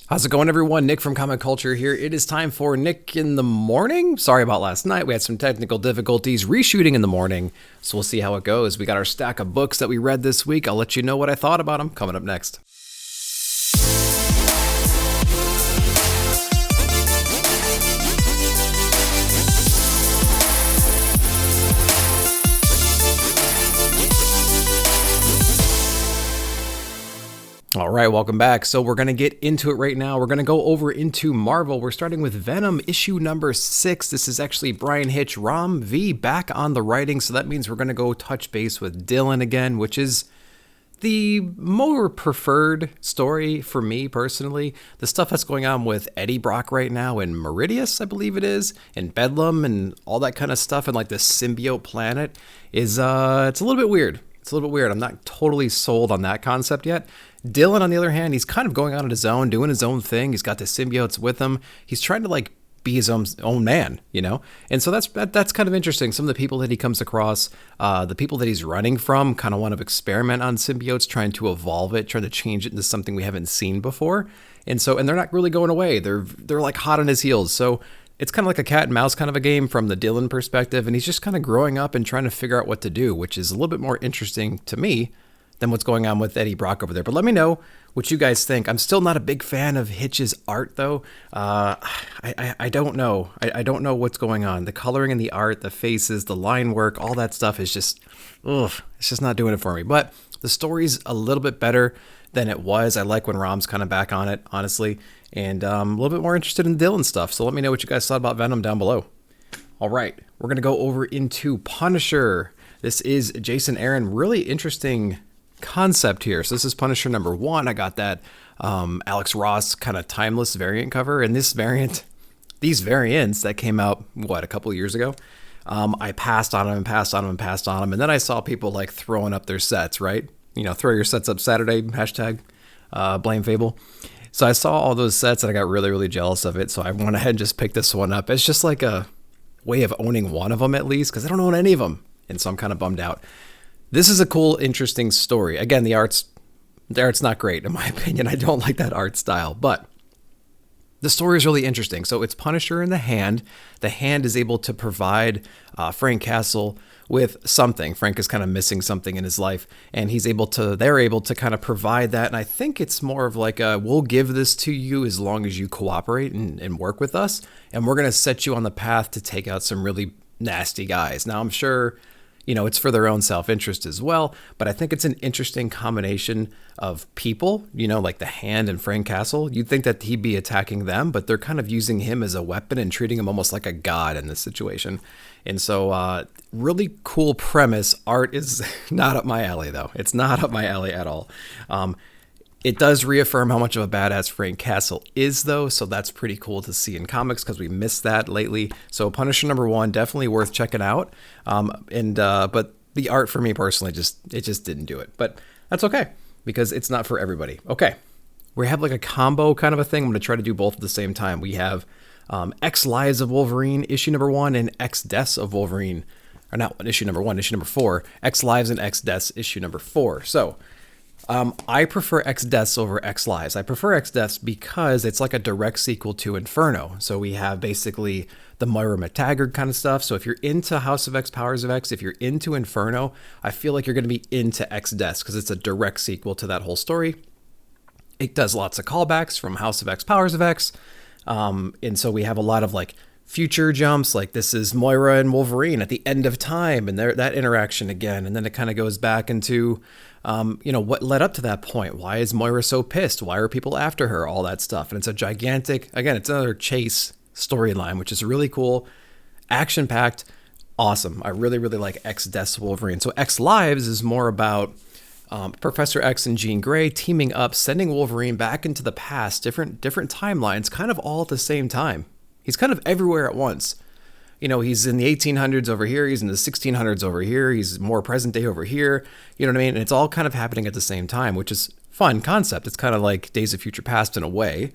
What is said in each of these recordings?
How's it going, everyone? Nick from Comic Culture here. It is time for Nick in the Morning. Sorry about last night. We had some technical difficulties reshooting in the morning, so we'll see how it goes. We got our stack of books that we read this week. I'll let you know what I thought about them coming up next. All right, welcome back. So we're going to get into it right now. We're going to go over into Marvel. We're starting with Venom issue number 6. This is actually Brian Hitch, Ram V back on the writing. So that means we're going to go touch base with Dylan again, which is the more preferred story for me personally. The stuff that's going on with Eddie Brock right now in Meridius, I believe it is, and Bedlam and all that kind of stuff, and like the symbiote planet is it's a little bit weird. It's a little bit weird. I'm not totally sold on that concept yet. Dylan, on the other hand, he's kind of going on his own, doing his own thing. He's got the symbiotes with him. He's trying to like be his own man, you know? And so that's kind of interesting. Some of the people that he comes across, the people that he's running from kind of want to experiment on symbiotes, trying to evolve it, trying to change it into something we haven't seen before. And they're not really going away. They're like hot on his heels. So it's kind of like a cat and mouse kind of a game from the Dylan perspective. And he's just kind of growing up and trying to figure out what to do, which is a little bit more interesting to me than what's going on with Eddie Brock over there. But let me know what you guys think. I'm still not a big fan of Hitch's art, though. I don't know. I don't know what's going on. The coloring in the art, the faces, the line work, all that stuff is just, it's just not doing it for me. But the story's a little bit better than it was. I like when Rom's kind of back on it, honestly. And I'm a little bit more interested in Dylan stuff. So let me know what you guys thought about Venom down below. All right, we're going to go over into Punisher. This is Jason Aaron. Really interesting concept here. So this is Punisher number 1. I got that Alex Ross kind of timeless variant cover, and these variants that came out a couple of years ago, I passed on them, and then I saw people like throwing up their sets, right? You know, throw your sets up Saturday, hashtag blame Phable. So I saw all those sets and I got really, really jealous of it. So I went ahead and just picked this one up. It's just like a way of owning one of them at least, because I don't own any of them, and so I'm kind of bummed out. This is a cool, interesting story. Again, the art's not great, in my opinion. I don't like that art style, but the story is really interesting. So it's Punisher in the Hand. The Hand is able to provide Frank Castle with something. Frank is kind of missing something in his life, and they're able to kind of provide that. And I think it's more of like we'll give this to you as long as you cooperate and work with us, and we're going to set you on the path to take out some really nasty guys. Now, I'm sure, you know, it's for their own self-interest as well, but I think it's an interesting combination of people, you know, like the Hand and Frank Castle. You'd think that he'd be attacking them, but they're kind of using him as a weapon and treating him almost like a god in this situation. And so really cool premise. Art is not up my alley, though. It's not up my alley at all. It does reaffirm how much of a badass Frank Castle is, though, so that's pretty cool to see in comics because we missed that lately. So Punisher number 1, definitely worth checking out. But the art for me personally, it just didn't do it. But that's okay because it's not for everybody. Okay, we have like a combo kind of a thing. I'm going to try to do both at the same time. We have X Lives of Wolverine issue number 1 and X Deaths of Wolverine, or not issue number 1, issue number 4. X Lives and X Deaths issue number 4. So I prefer X Deaths over X Lives. I prefer X Deaths because it's like a direct sequel to Inferno. So we have basically the Moira McTaggart kind of stuff. So if you're into House of X, Powers of X, if you're into Inferno, I feel like you're going to be into X Deaths because it's a direct sequel to that whole story. It does lots of callbacks from House of X, Powers of X. And so we have a lot of like future jumps, like this is Moira and Wolverine at the end of time and that interaction again. And then it kind of goes back into, what led up to that point. Why is Moira so pissed? Why are people after her? All that stuff. And it's a gigantic, again, it's another chase storyline, which is really cool, action-packed, awesome. I really, really like X Deaths Wolverine. So X Lives is more about Professor X and Jean Grey teaming up, sending Wolverine back into the past, different timelines, kind of all at the same time. He's kind of everywhere at once. You know, he's in the 1800s over here. He's in the 1600s over here. He's more present day over here. You know what I mean? And it's all kind of happening at the same time, which is fun concept. It's kind of like Days of Future Past in a way.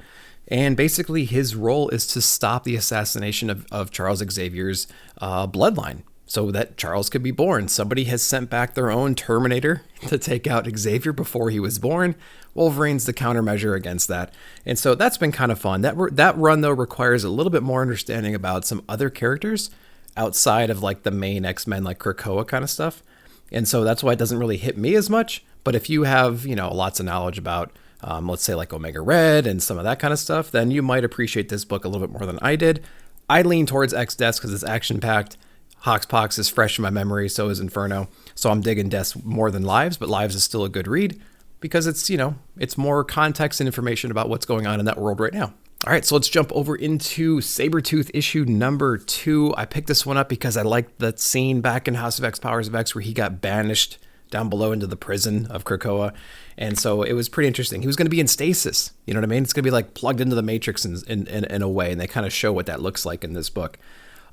And basically his role is to stop the assassination of Charles Xavier's bloodline. so that Charles could be born. Somebody has sent back their own Terminator to take out Xavier before he was born. Wolverine's the countermeasure against that. And so that's been kind of fun. That run, though, requires a little bit more understanding about some other characters outside of like the main X-Men, like Krakoa kind of stuff. And so that's why it doesn't really hit me as much. But if you have, lots of knowledge about, let's say like Omega Red and some of that kind of stuff, then you might appreciate this book a little bit more than I did. I lean towards X-Deaths because it's action-packed. Hoxpox is fresh in my memory, so is Inferno. So I'm digging Deaths more than Lives, but Lives is still a good read because it's, it's more context and information about what's going on in that world right now. All right, so let's jump over into Sabretooth issue number 2. I picked this one up because I liked that scene back in House of X, Powers of X, where he got banished down below into the prison of Krakoa. And so it was pretty interesting. He was going to be in stasis. You know what I mean? It's going to be like plugged into the Matrix in a way. And they kind of show what that looks like in this book.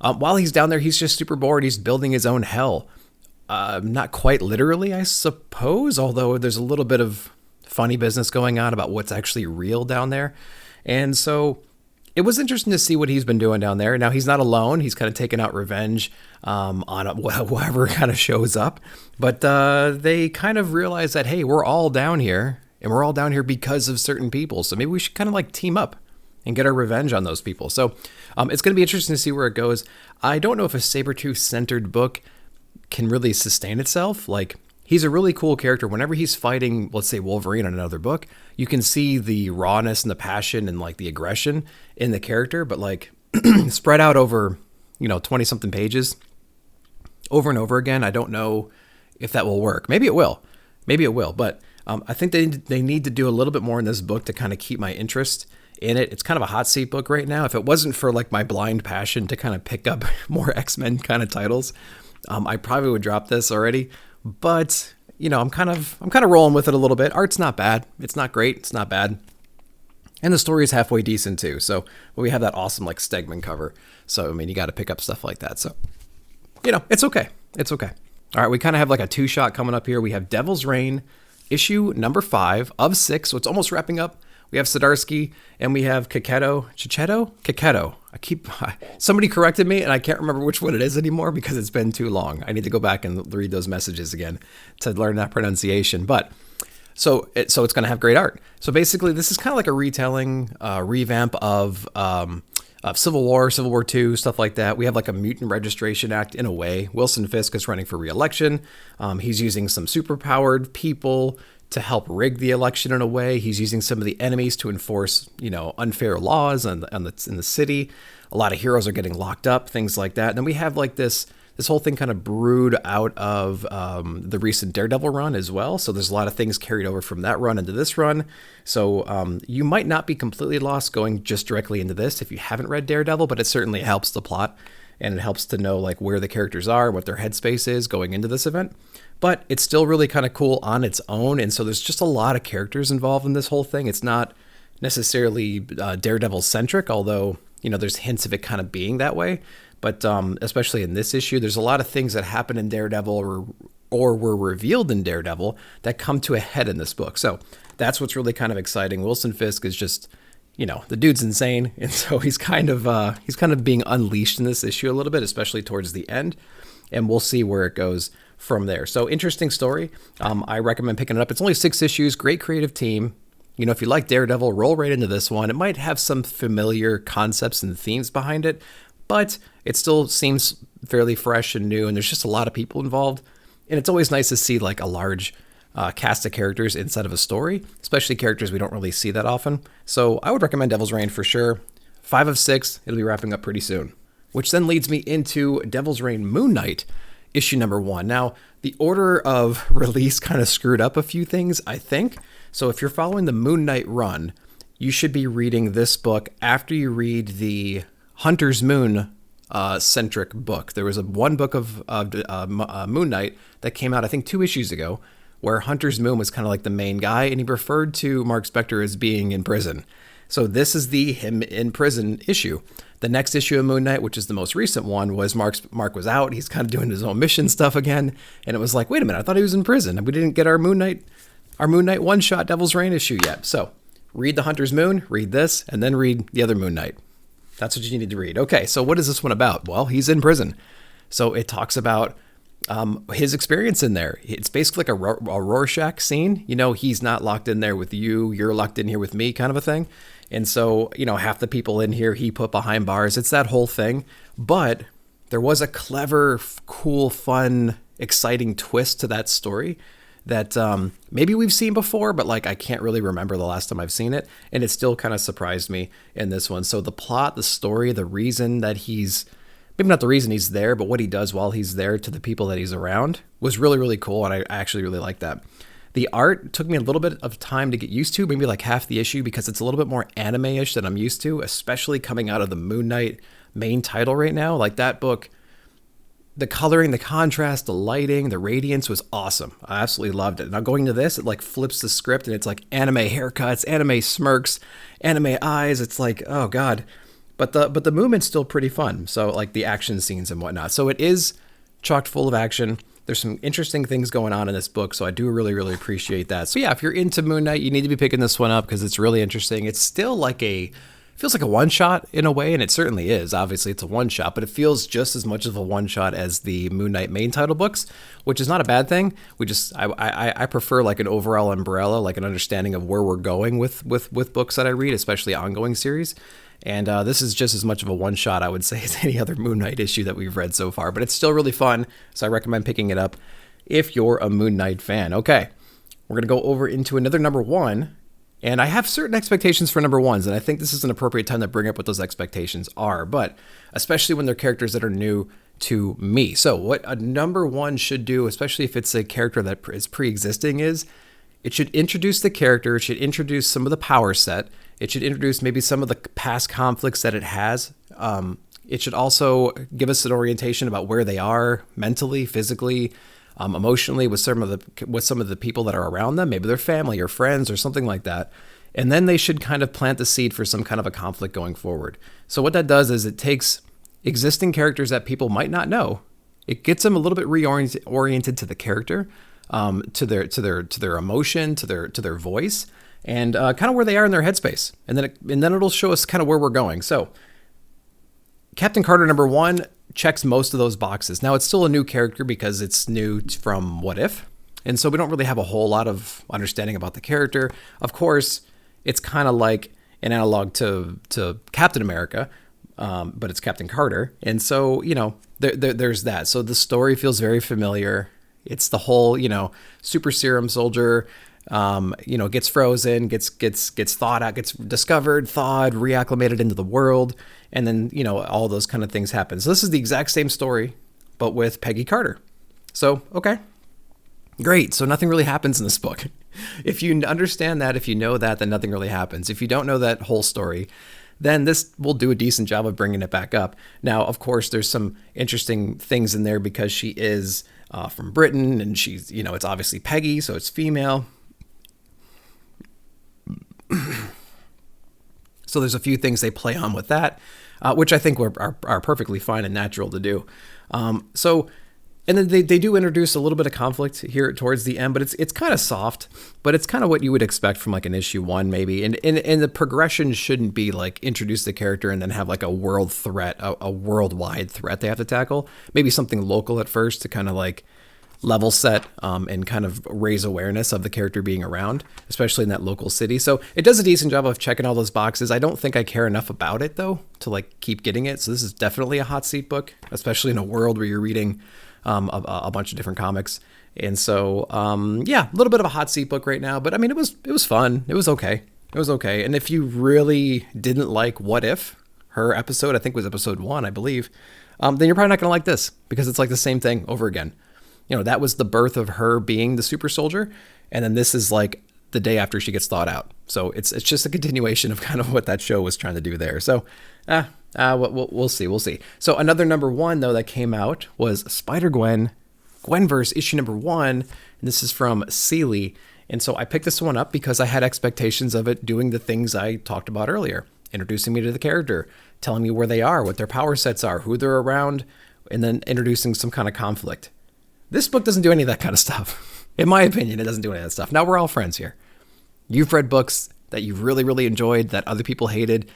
While he's down there, he's just super bored. He's building his own hell. Not quite literally, I suppose, although there's a little bit of funny business going on about what's actually real down there. And so it was interesting to see what he's been doing down there. Now, he's not alone. He's kind of taking out revenge on whoever kind of shows up. But they kind of realize that, hey, we're all down here, and we're all down here because of certain people. So maybe we should kind of like team up and get our revenge on those people. So it's going to be interesting to see where it goes. I don't know if a Sabretooth-centered book can really sustain itself. Like, he's a really cool character. Whenever he's fighting, let's say, Wolverine on another book, you can see the rawness and the passion and like the aggression in the character, but like spread out over, 20-something pages over and over again. I don't know if that will work. Maybe it will. But I think they need to do a little bit more in this book to kind of keep my interest in it. It's kind of a hot seat book right now. If it wasn't for like my blind passion to kind of pick up more X-Men kind of titles, I probably would drop this already. But I'm kind of rolling with it a little bit. Art's not bad. It's not great. It's not bad. And the story is halfway decent too. So we have that awesome like Stegman cover. So I mean, you got to pick up stuff like that. So it's okay. It's okay. All right, we kind of have like a 2-shot coming up here. We have Devil's Reign, issue number 5 of 6. So it's almost wrapping up. We have Zdarsky, and we have Caquetto. Somebody corrected me, and I can't remember which one it is anymore because it's been too long. I need to go back and read those messages again to learn that pronunciation. But so it's going to have great art. So basically, this is kind of like a retelling, revamp of Civil War II, stuff like that. We have like a Mutant Registration Act in a way. Wilson Fisk is running for re-election. He's using some superpowered people to help rig the election in a way. He's using some of the enemies to enforce, unfair laws in the city. A lot of heroes are getting locked up, things like that. And then we have like this whole thing kind of brewed out of the recent Daredevil run as well. So there's a lot of things carried over from that run into this run. So you might not be completely lost going just directly into this if you haven't read Daredevil, but it certainly helps the plot. And it helps to know like where the characters are, what their headspace is going into this event. But it's still really kind of cool on its own. And so there's just a lot of characters involved in this whole thing. It's not necessarily Daredevil-centric, although, there's hints of it kind of being that way. But especially in this issue, there's a lot of things that happen in Daredevil or were revealed in Daredevil that come to a head in this book. So that's what's really kind of exciting. Wilson Fisk is just, the dude's insane. And so he's kind of being unleashed in this issue a little bit, especially towards the end. And we'll see where it goes from there. So interesting story. I recommend picking it up. It's only 6 issues, great creative team. If you like Daredevil, roll right into this one. It might have some familiar concepts and themes behind it, but it still seems fairly fresh and new. And there's just a lot of people involved. And it's always nice to see like a large cast of characters inside of a story, especially characters we don't really see that often. So I would recommend Devil's Reign for sure. 5 of 6. It'll be wrapping up pretty soon. Which then leads me into Devil's Reign Moon Knight, issue number 1. Now, the order of release kind of screwed up a few things, I think. So if you're following the Moon Knight run, you should be reading this book after you read the Hunter's Moon centric book. There was one book of Moon Knight that came out, I think, 2 issues ago, where Hunter's Moon was kind of like the main guy, and he referred to Mark Spector as being in prison. So this is the him in prison issue. The next issue of Moon Knight, which is the most recent one, was Mark was out. He's kind of doing his own mission stuff again. And it was like, wait a minute, I thought he was in prison. And we didn't get our Moon Knight one-shot Devil's Reign issue yet. So read The Hunter's Moon, read this, and then read the other Moon Knight. That's what you need to read. Okay, so what is this one about? Well, he's in prison. So it talks about his experience in there. It's basically like a Rorschach scene. You know, he's not locked in there with you, you're locked in here with me kind of a thing. And so, you know, half the people in here he put behind bars. It's that whole thing. But there was a clever, cool, fun, exciting twist to that story that maybe we've seen before, but like I can't really remember the last time I've seen it. And it still kind of surprised me in this one. So the plot, the story, the reason that he's, maybe not the reason he's there, but what he does while he's there to the people that he's around was really, really cool. And I actually really like that. The art took me a little bit of time to get used to, maybe like half the issue, because it's a little bit more anime-ish than I'm used to, especially coming out of the Moon Knight main title right now. Like that book, the coloring, the contrast, the lighting, the radiance was awesome. I absolutely loved it. Now going to this, it like flips the script and it's like anime haircuts, anime smirks, anime eyes. It's like, oh God. But the movement's still pretty fun. So like the action scenes and whatnot. So it is chocked full of action. There's some interesting things going on in this book. So I do really, really appreciate that. So yeah, if you're into Moon Knight, you need to be picking this one up because it's really interesting. It's still like feels like a one-shot in a way, and it certainly is. Obviously, it's a one-shot, but it feels just as much of a one-shot as the Moon Knight main title books, which is not a bad thing. I prefer like an overall umbrella, like an understanding of where we're going with books that I read, especially ongoing series. And this is just as much of a one-shot, I would say, as any other Moon Knight issue that we've read so far. But it's still really fun, so I recommend picking it up if you're a Moon Knight fan. Okay, we're going to go over into another number one. And I have certain expectations for number ones, and I think this is an appropriate time to bring up what those expectations are, but especially when they're characters that are new to me. So what a number one should do, especially if it's a character that is pre-existing, is it should introduce the character, it should introduce some of the power set, it should introduce maybe some of the past conflicts that it has. It should also give us an orientation about where they are mentally, physically, emotionally with some of the people that are around them, maybe their family or friends or something like that. And then they should kind of plant the seed for some kind of a conflict going forward. So what that does is it takes existing characters that people might not know. It gets them a little bit reoriented to the character, to their emotion, to their voice, and kind of where they are in their headspace. And then it'll show us kind of where we're going. So Captain Carter number one checks most of those boxes. Now, it's still a new character because it's new from What If, and so we don't really have a whole lot of understanding about the character. Of course, it's kind of like an analog to Captain America, but it's Captain Carter, and so, you know, there's that. So the story feels very familiar. It's the whole, you know, super serum soldier, you know, gets frozen, gets thawed out, gets discovered, thawed, reacclimated into the world, and then, you know, all those kind of things happen. So this is the exact same story, but with Peggy Carter. So, okay, great. So nothing really happens in this book. If you understand that, if you know that, then nothing really happens. If you don't know that whole story, then this will do a decent job of bringing it back up. Now, of course, there's some interesting things in there because she is from Britain, and she's, you know, it's obviously Peggy, so it's female. So there's a few things they play on with that, which I think are perfectly fine and natural to do. And then they do introduce a little bit of conflict here towards the end, but it's kind of soft, but it's kind of what you would expect from like an issue one maybe. And the progression shouldn't be like introduce the character and then have like a world threat, a worldwide threat they have to tackle. Maybe something local at first to kind of like level set and kind of raise awareness of the character being around, especially in that local city. So it does a decent job of checking all those boxes. I don't think I care enough about it though to like keep getting it. So this is definitely a hot seat book, especially in a world where you're reading a bunch of different comics. And so yeah, a little bit of a hot seat book right now, but I mean, it was fun. It was okay. It was okay. And if you really didn't like What If, her episode, I think was episode 1, I believe, then you're probably not going to like this because it's like the same thing over again. You know, that was the birth of her being the super soldier. And then this is like the day after she gets thawed out. So it's just a continuation of kind of what that show was trying to do there. So we'll see. We'll see. So another number one, though, that came out was Spider-Gwen, Gwenverse issue number 1. And this is from Seeley. And so I picked this one up because I had expectations of it doing the things I talked about earlier, introducing me to the character, telling me where they are, what their power sets are, who they're around, and then introducing some kind of conflict. This book doesn't do any of that kind of stuff. In my opinion, it doesn't do any of that stuff. Now, we're all friends here. You've read books that you've really, really enjoyed that other people hated.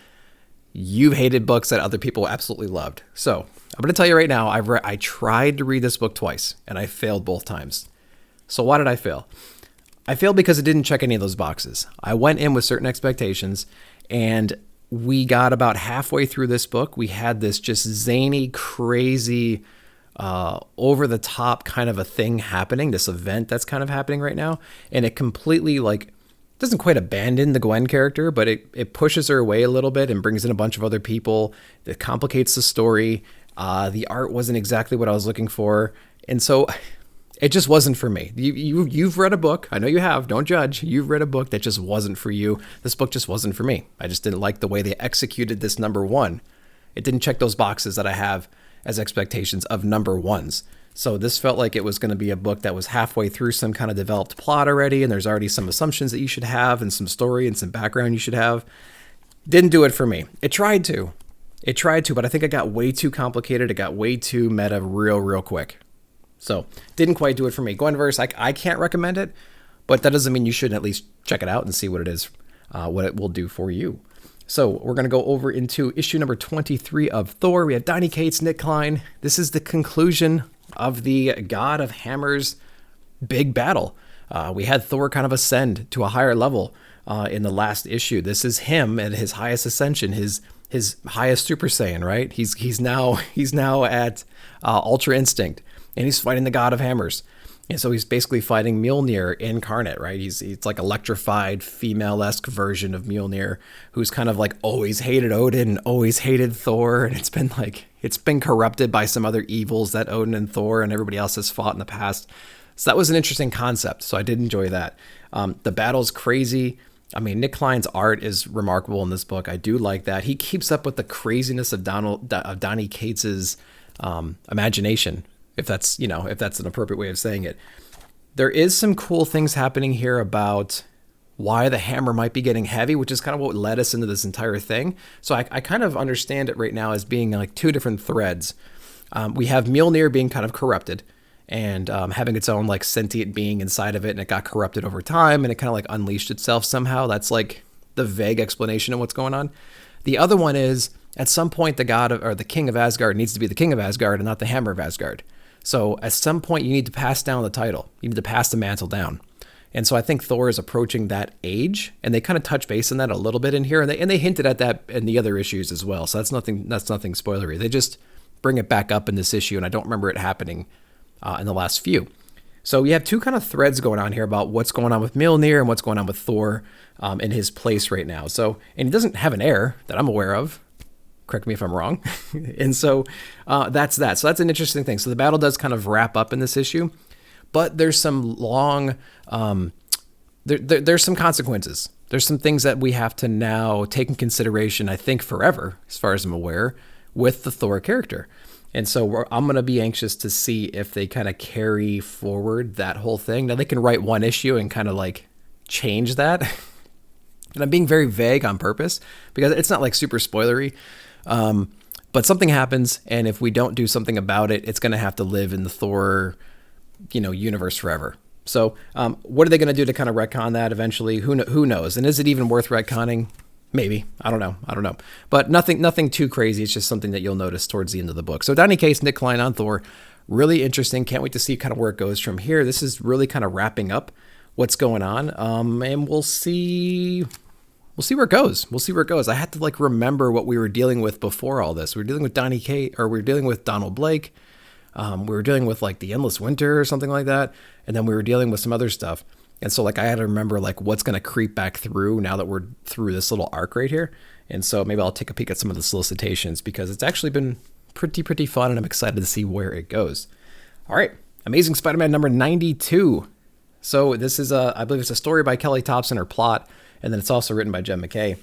You've hated books that other people absolutely loved. So I'm going to tell you right now, I tried to read this book twice, and I failed both times. So why did I fail? I failed because it didn't check any of those boxes. I went in with certain expectations, and we got about halfway through this book. We had this just zany, crazy, over the top kind of a thing happening, this event that's kind of happening right now. And it completely doesn't quite abandon the Gwen character, but it pushes her away a little bit and brings in a bunch of other people. It complicates the story. The art wasn't exactly what I was looking for. And so it just wasn't for me. You've read a book. I know you have. Don't judge. You've read a book that just wasn't for you. This book just wasn't for me. I just didn't like the way they executed this number one. It didn't check those boxes that I have as expectations of number ones. So this felt like it was going to be a book that was halfway through some kind of developed plot already, and there's already some assumptions that you should have and some story and some background you should have. Didn't do it for me. It tried to, but I think it got way too complicated. It got way too meta real quick. So didn't quite do it for me. Gwenverse, I can't recommend it, but that doesn't mean you shouldn't at least check it out and see what it is, what it will do for you. So we're going to go over into issue number 23 of Thor. We have Donny Cates, Nick Klein. This is the conclusion of the God of Hammers big battle. We had Thor kind of ascend to a higher level in the last issue. This is him at his highest ascension, his highest Super Saiyan, right? He's now at Ultra Instinct, and he's fighting the God of Hammers. And so he's basically fighting Mjolnir incarnate, right? He's like electrified, female-esque version of Mjolnir, who's kind of like always hated Odin and always hated Thor. And it's been corrupted by some other evils that Odin and Thor and everybody else has fought in the past. So that was an interesting concept. So I did enjoy that. The battle's crazy. I mean, Nick Klein's art is remarkable in this book. I do like that. He keeps up with the craziness of Donny Cates's imagination. If that's an appropriate way of saying it. There is some cool things happening here about why the hammer might be getting heavy, which is kind of what led us into this entire thing. So I kind of understand it right now as being like two different threads. We have Mjolnir being kind of corrupted and having its own like sentient being inside of it, and it got corrupted over time, and it kind of like unleashed itself somehow. That's like the vague explanation of what's going on. The other one is at some point the king of Asgard needs to be the king of Asgard and not the hammer of Asgard. So at some point, you need to pass down the title. You need to pass the mantle down. And so I think Thor is approaching that age, and they kind of touch base on that a little bit in here, and they hinted at that in the other issues as well. So that's nothing spoilery. They just bring it back up in this issue, and I don't remember it happening in the last few. So we have two kind of threads going on here about what's going on with Mjolnir and what's going on with Thor in his place right now. So, and he doesn't have an heir that I'm aware of. Correct me if I'm wrong. And so that's that. So that's an interesting thing. So the battle does kind of wrap up in this issue, but there's some long, there's some consequences. There's some things that we have to now take in consideration, I think forever, as far as I'm aware, with the Thor character. And so I'm going to be anxious to see if they kind of carry forward that whole thing. Now they can write one issue and kind of like change that. And I'm being very vague on purpose because it's not like super spoilery. But something happens, and if we don't do something about it, it's going to have to live in the Thor, universe forever. So, what are they going to do to kind of retcon that eventually? Who knows? And is it even worth retconning? Maybe. I don't know. But nothing too crazy. It's just something that you'll notice towards the end of the book. So Donny Cates, Nick Klein on Thor, really interesting. Can't wait to see kind of where it goes from here. This is really kind of wrapping up what's going on. And we'll see where it goes. I had to like remember what we were dealing with before all this. We were dealing with Donny Cates, or we were dealing with Donald Blake. We were dealing with like the Endless Winter or something like that. And then we were dealing with some other stuff. And so like I had to remember like what's going to creep back through now that we're through this little arc right here. And so maybe I'll take a peek at some of the solicitations because it's actually been pretty fun, and I'm excited to see where it goes. All right. Amazing Spider-Man number 92. So this is I believe it's a story by Kelly Thompson, or plot. And then it's also written by Jen McKay.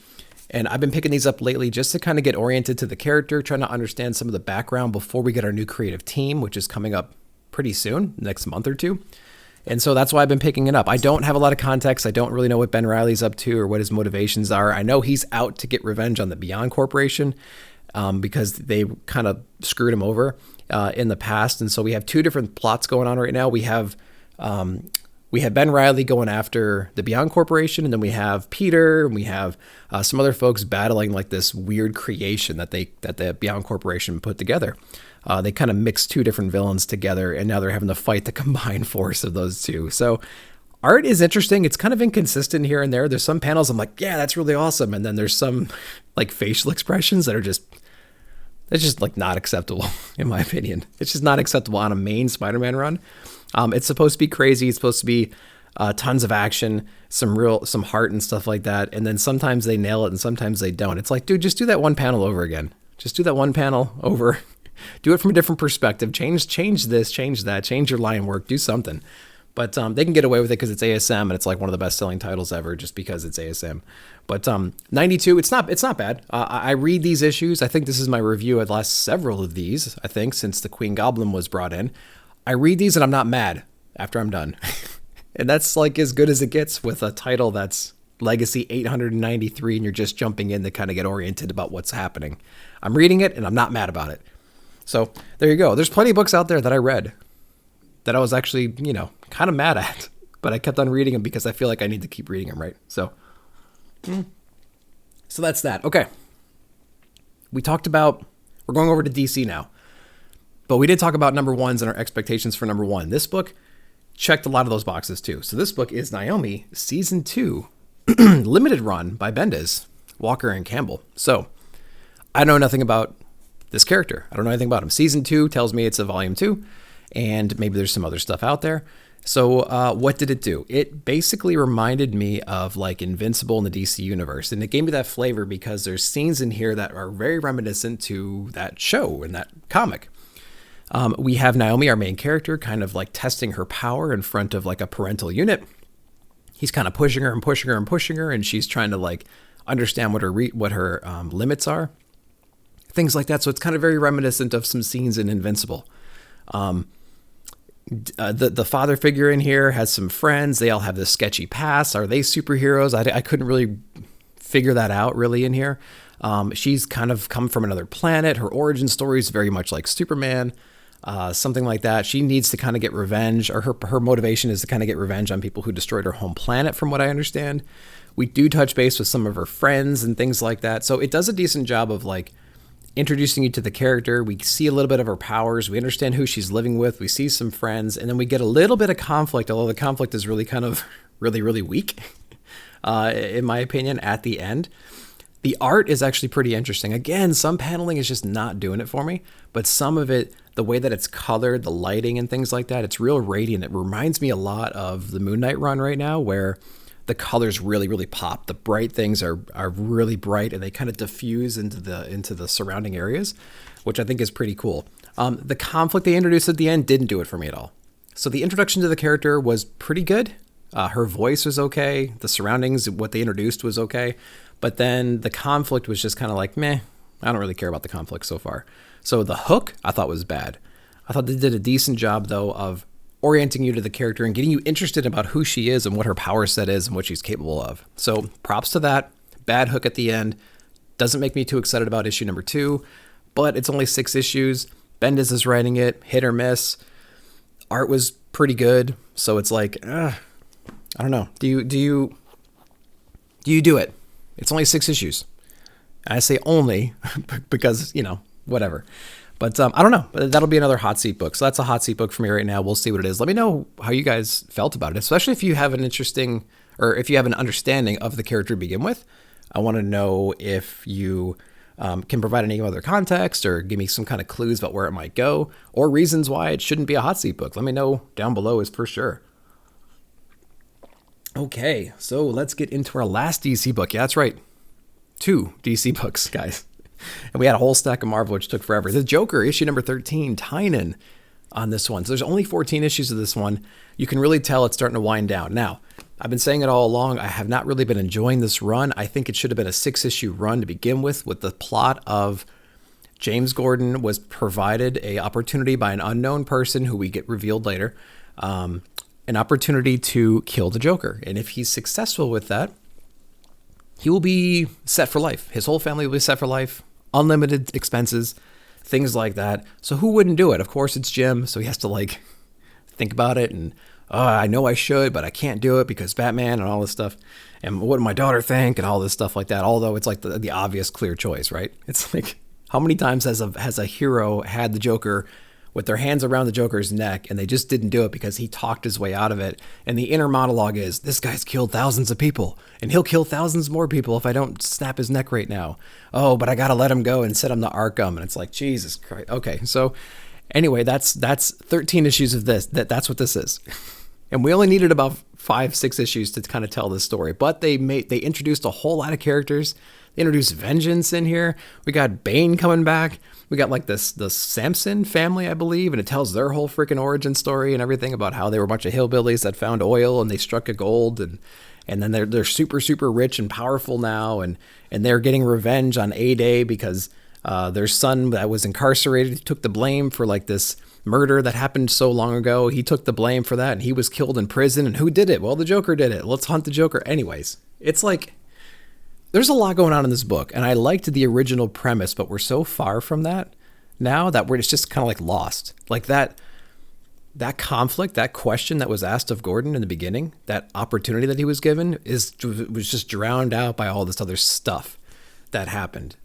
And I've been picking these up lately just to kind of get oriented to the character, trying to understand some of the background before we get our new creative team, which is coming up pretty soon, next month or two. And so that's why I've been picking it up. I don't have a lot of context. I don't really know what Ben Reilly's up to or what his motivations are. I know he's out to get revenge on the Beyond Corporation because they kind of screwed him over in the past. And so we have two different plots going on right now. We have we have Ben Reilly going after the Beyond Corporation, and then we have Peter, and we have some other folks battling like this weird creation that the Beyond Corporation put together. They kind of mixed two different villains together, and now they're having to fight the combined force of those two. So art is interesting. It's kind of inconsistent here and there. There's some panels I'm like, yeah, that's really awesome. And then there's some like facial expressions that are it's just like not acceptable in my opinion. It's just not acceptable on a main Spider-Man run. It's supposed to be crazy. It's supposed to be tons of action, some heart and stuff like that. And then sometimes they nail it and sometimes they don't. It's like, dude, just do that one panel over again. Just do that one panel over. Do it from a different perspective. Change this, change that, change your line work, do something. But they can get away with it because it's ASM and it's like one of the best selling titles ever just because it's ASM. But 92, it's not bad. I read these issues. I think this is my review of the last several of these, I think, since the Queen Goblin was brought in. I read these and I'm not mad after I'm done. And that's like as good as it gets with a title that's Legacy 893 and you're just jumping in to kind of get oriented about what's happening. I'm reading it and I'm not mad about it. So there you go. There's plenty of books out there that I read that I was actually, kind of mad at, but I kept on reading them because I feel like I need to keep reading them, right? So that's that. Okay. We're going over to DC now, but we did talk about number ones and our expectations for number one. This book checked a lot of those boxes too. So this book is Naomi Season 2, limited run by Bendis, Walker, and Campbell. So I know nothing about this character. I don't know anything about him. Season 2 tells me it's a volume 2, and maybe there's some other stuff out there. So what did it do? It basically reminded me of like Invincible in the DC universe, and it gave me that flavor because there's scenes in here that are very reminiscent to that show and that comic. We have Naomi, our main character, kind of like testing her power in front of like a parental unit. He's kind of pushing her and pushing her and pushing her, and she's trying to like understand what her limits are. Things like that. So it's kind of very reminiscent of some scenes in Invincible. The father figure in here has some friends. They all have this sketchy past. Are they superheroes? I couldn't really figure that out really in here. She's kind of come from another planet. Her origin story is very much like Superman, something like that. She needs to kind of get revenge, or her motivation is to kind of get revenge on people who destroyed her home planet, from what I understand. We do touch base with some of her friends and things like that. So it does a decent job of like introducing you to the character. We see a little bit of her powers. We understand who she's living with. We see some friends, and then we get a little bit of conflict, although the conflict is really kind of really weak, in my opinion, at the end. The art is actually pretty interesting. Again, some paneling is just not doing it for me, but some of it, the way that it's colored, the lighting and things like that, it's real radiant. It reminds me a lot of the Moon Knight run right now, where the colors really pop. The bright things are really bright, and they kind of diffuse into the surrounding areas, which I think is pretty cool. The conflict they introduced at the end didn't do it for me at all. So the introduction to the character was pretty good. Her voice was okay. The surroundings, what they introduced was okay. But then the conflict was just kind of like, meh, I don't really care about the conflict so far. So the hook I thought was bad. I thought they did a decent job though of orienting you to the character and getting you interested about who she is and what her power set is and what she's capable of. So props to that. Bad hook at the end. Doesn't make me too excited about issue number 2, but it's only 6 issues. Bendis is writing it, hit or miss. Art was pretty good. So it's like, I don't know. Do you do it? It's only 6 issues. I say only because, whatever. But I don't know. That'll be another hot seat book. So that's a hot seat book for me right now. We'll see what it is. Let me know how you guys felt about it, especially if you have an interesting, or if you have an understanding of the character to begin with. I want to know if you can provide any other context or give me some kind of clues about where it might go or reasons why it shouldn't be a hot seat book. Let me know down below is for sure. Okay, so let's get into our last DC book. Yeah, that's right. 2 DC books, guys. And we had a whole stack of Marvel, which took forever. The Joker, issue number 13, Tynan on this one. So there's only 14 issues of this one. You can really tell it's starting to wind down. Now, I've been saying it all along. I have not really been enjoying this run. I think it should have been a 6-issue run to begin with the plot of James Gordon was provided a opportunity by an unknown person who we get revealed later, an opportunity to kill the Joker. And if he's successful with that, he will be set for life. His whole family will be set for life. Unlimited expenses, things like that. So who wouldn't do it? Of course, it's Jim. So he has to think about it and I know I should, but I can't do it because Batman and all this stuff. And what would my daughter think and all this stuff like that. Although it's like the obvious clear choice, right? It's like, how many times has a hero had the Joker with their hands around the Joker's neck and they just didn't do it because he talked his way out of it? And the inner monologue is, this guy's killed thousands of people and he'll kill thousands more people if I don't snap his neck right now. Oh, but I got to let him go and send him to Arkham. And it's like, Jesus Christ. Okay. So anyway, that's 13 issues of this. That's what this is. And we only needed about 5-6 issues to kind of tell this story, but they introduced a whole lot of characters. They introduced Vengeance in here. We got Bane coming back. We got like the Samson family, I believe, and it tells their whole freaking origin story and everything about how they were a bunch of hillbillies that found oil and they struck a gold, and then they're super, super rich and powerful now, and they're getting revenge on A-Day because their son that was incarcerated took the blame for like this murder that happened so long ago. He took the blame for that and he was killed in prison. And who did it? Well, the Joker did it. Let's hunt the Joker. Anyways, it's like, there's a lot going on in this book, and I liked the original premise, but we're so far from that now that it's just kind of like lost. Like that conflict, that question that was asked of Gordon in the beginning, that opportunity that he was given was just drowned out by all this other stuff that happened.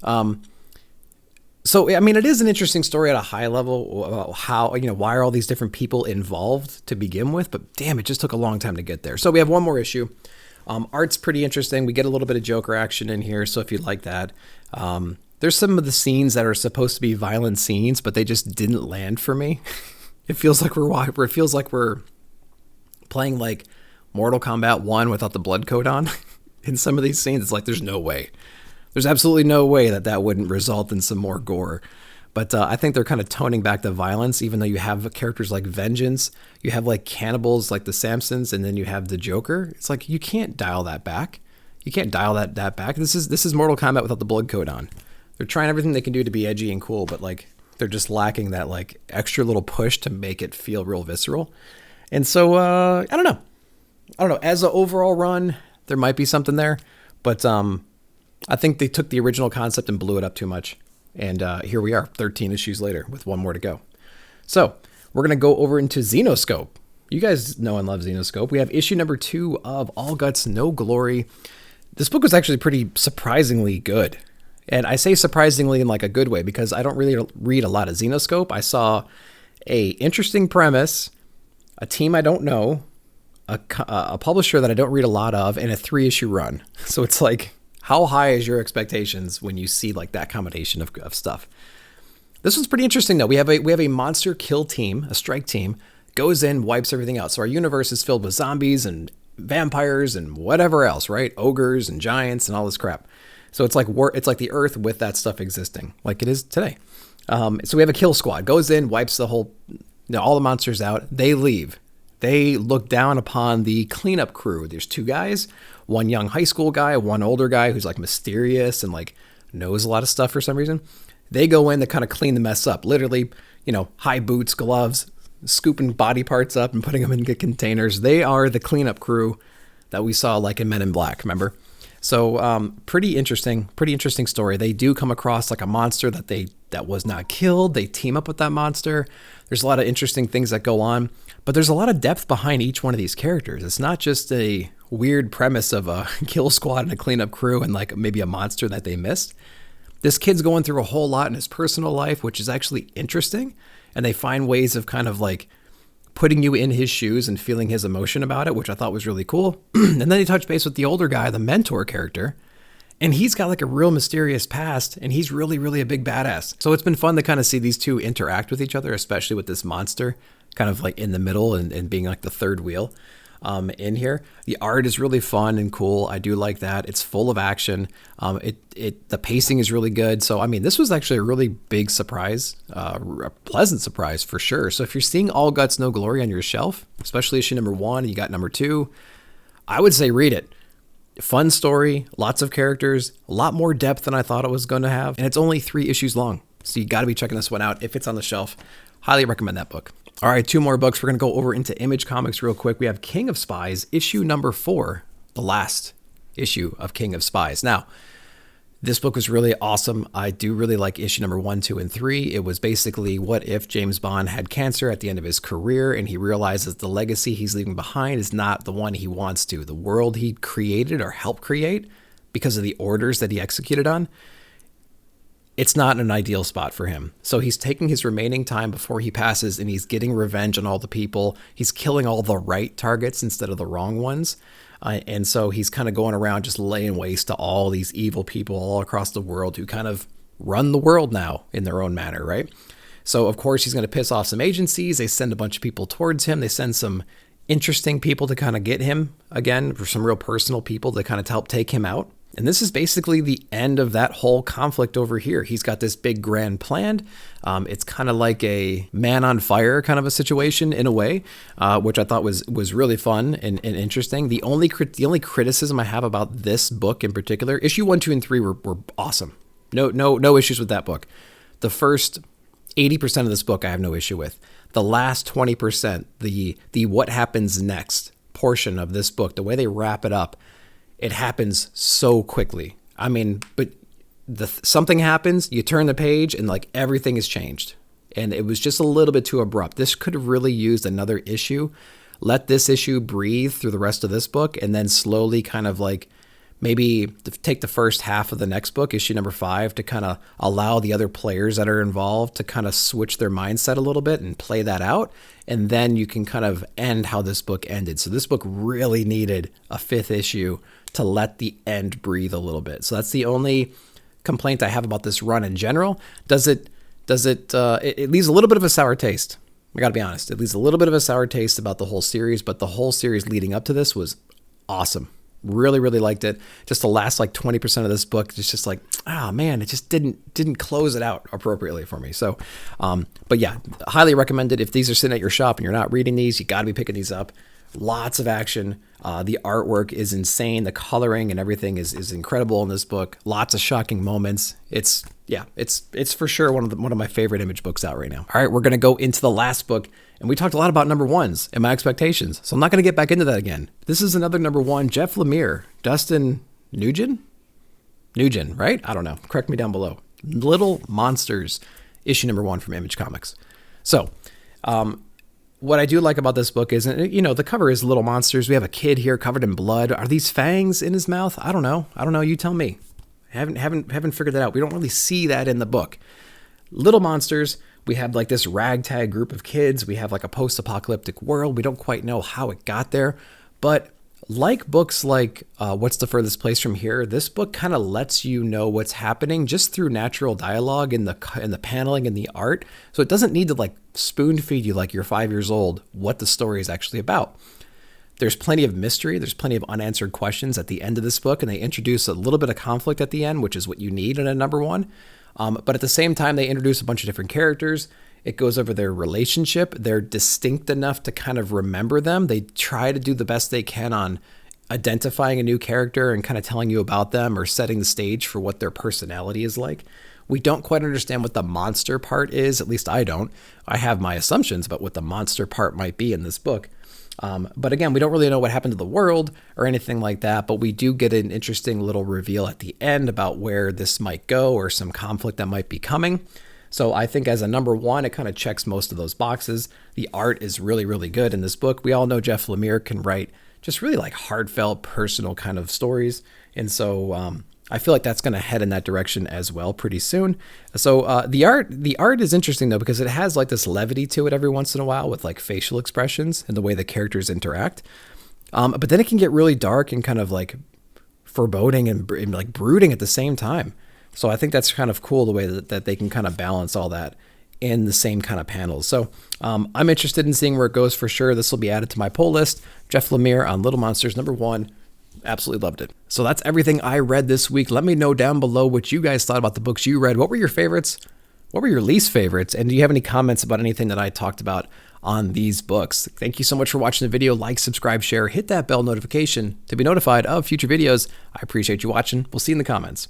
So, I mean, it is an interesting story at a high level about how, why are all these different people involved to begin with? But damn, it just took a long time to get there. So we have one more issue. Art's pretty interesting. We get a little bit of Joker action in here. So if you like that, there's some of the scenes that are supposed to be violent scenes, but they just didn't land for me. It feels like we're playing like Mortal Kombat 1 without the blood code on in some of these scenes. It's like, there's no way. There's absolutely no way that wouldn't result in some more gore. But I think they're kind of toning back the violence, even though you have characters like Vengeance, you have like cannibals like the Samsons, and then you have the Joker. It's like, you can't dial that back. You can't dial that back. This is Mortal Kombat without the blood code on. They're trying everything they can do to be edgy and cool, but like they're just lacking that like extra little push to make it feel real visceral. And so I don't know. As an overall run, there might be something there, but I think they took the original concept and blew it up too much. And here we are, 13 issues later with one more to go. So we're going to go over into Xenoscope. You guys know and love Xenoscope. We have issue number 2 of All Guts, No Glory. This book was actually pretty surprisingly good. And I say surprisingly in like a good way because I don't really read a lot of Xenoscope. I saw a interesting premise, a team I don't know, a publisher that I don't read a lot of, and a 3-issue run. So it's like, how high is your expectations when you see like that combination of stuff? This was pretty interesting though. We have a monster kill team, a strike team, goes in, wipes everything out. So our universe is filled with zombies and vampires and whatever else, right? Ogres and giants and all this crap. So it's like the Earth with that stuff existing, like it is today. So we have a kill squad, goes in, wipes the whole, all the monsters out. They leave. They look down upon the cleanup crew. There's 2 guys, one young high school guy, one older guy who's like mysterious and like knows a lot of stuff for some reason. They go in to kind of clean the mess up. Literally, high boots, gloves, scooping body parts up and putting them in containers. They are the cleanup crew that we saw like in Men in Black, remember? So pretty interesting story. They do come across like a monster that was not killed. They team up with that monster. There's a lot of interesting things that go on, but there's a lot of depth behind each one of these characters. It's not just a weird premise of a kill squad and a cleanup crew and like maybe a monster that they missed. This kid's going through a whole lot in his personal life, which is actually interesting. And they find ways of kind of like putting you in his shoes and feeling his emotion about it, which I thought was really cool. And then they touch base with the older guy, the mentor character, and he's got like a real mysterious past, and he's really, really a big badass. So it's been fun to kind of see these two interact with each other, especially with this monster kind of like in the middle and being like the third wheel in here. The art is really fun and cool. I do like that. It's full of action. The pacing is really good. So, I mean, this was actually a really big surprise, a pleasant surprise for sure. So if you're seeing All Guts, No Glory on your shelf, especially issue number 1, and you got number 2, I would say read it. Fun story, lots of characters, a lot more depth than I thought it was going to have. And it's only 3 issues long. So you got to be checking this one out if it's on the shelf. Highly recommend that book. All right, 2 more books. We're going to go over into Image Comics real quick. We have King of Spies, issue number 4, the last issue of King of Spies. Now, This book was really awesome. I do really like issue number 1, 2, and 3. It was basically what if James Bond had cancer at the end of his career and he realizes the legacy he's leaving behind is not the one he wants to. The world he created or helped create because of the orders that he executed on, it's not an ideal spot for him. So he's taking his remaining time before he passes and he's getting revenge on all the people. He's killing all the right targets instead of the wrong ones. And so he's kind of going around just laying waste to all these evil people all across the world who kind of run the world now in their own manner, right? So, of course, he's going to piss off some agencies. They send a bunch of people towards him. They send some interesting people to kind of get him, again, for some real personal people to kind of help take him out. And this is basically the end of that whole conflict over here. He's got this big grand plan. It's kind of like a man on fire kind of a situation in a way, which I thought was really fun and interesting. The only criticism I have about this book in particular, issue 1, 2, and 3 were awesome. No issues with that book. The first 80% of this book I have no issue with. The last 20%, the what happens next portion of this book, the way they wrap it up, it happens so quickly. I mean, but something happens, you turn the page and like everything has changed. And it was just a little bit too abrupt. This could have really used another issue. Let this issue breathe through the rest of this book and then slowly kind of like maybe take the first half of the next book, issue number 5, to kind of allow the other players that are involved to kind of switch their mindset a little bit and play that out. And then you can kind of end how this book ended. So this book really needed a 5th issue to let the end breathe a little bit. So that's the only complaint I have about this run in general. It leaves a little bit of a sour taste. I gotta be honest. It leaves a little bit of a sour taste about the whole series, but the whole series leading up to this was awesome. Really, really liked it. Just the last like 20% of this book, it's just like, oh man, it just didn't close it out appropriately for me. So, but yeah, highly recommended. If these are sitting at your shop and you're not reading these, you got to be picking these up. Lots of action. The artwork is insane. The coloring and everything is incredible in this book. Lots of shocking moments. It's for sure one of my favorite Image books out right now. All right, we're gonna go into the last book, and we talked a lot about number 1s and my expectations, so I'm not gonna get back into that again. This is another number 1, Jeff Lemire, Dustin Nugent, right? I don't know. Correct me down below. Little Monsters, issue number 1 from Image Comics. So, what I do like about this book is, the cover is Little Monsters. We have a kid here covered in blood. Are these fangs in his mouth? I don't know. You tell me. Haven't figured that out. We don't really see that in the book. Little Monsters. We have like this ragtag group of kids. We have like a post-apocalyptic world. We don't quite know how it got there, but like books like What's the Furthest Place from Here, this book kind of lets you know what's happening just through natural dialogue in the paneling and the art. So it doesn't need to like spoon feed you like you're 5 years old what the story is actually about. There's plenty of mystery. There's plenty of unanswered questions at the end of this book, and they introduce a little bit of conflict at the end, which is what you need in a number 1. But at the same time, they introduce a bunch of different characters. It goes over their relationship. They're distinct enough to kind of remember them. They try to do the best they can on identifying a new character and kind of telling you about them or setting the stage for what their personality is like. We don't quite understand what the monster part is. At least I don't. I have my assumptions about what the monster part might be in this book. But again, we don't really know what happened to the world or anything like that, but we do get an interesting little reveal at the end about where this might go or some conflict that might be coming. So I think as a number 1, it kind of checks most of those boxes. The art is really, really good in this book. We all know Jeff Lemire can write just really like heartfelt, personal kind of stories. And so I feel like that's going to head in that direction as well pretty soon. So the art is interesting though, because it has like this levity to it every once in a while with like facial expressions and the way the characters interact. But then it can get really dark and kind of like foreboding and like brooding at the same time. So I think that's kind of cool the way that they can kind of balance all that in the same kind of panels. So I'm interested in seeing where it goes for sure. This will be added to my pull list. Jeff Lemire on Little Monsters, number 1. Absolutely loved it. So that's everything I read this week. Let me know down below what you guys thought about the books you read. What were your favorites? What were your least favorites? And do you have any comments about anything that I talked about on these books? Thank you so much for watching the video. Like, subscribe, share, hit that bell notification to be notified of future videos. I appreciate you watching. We'll see you in the comments.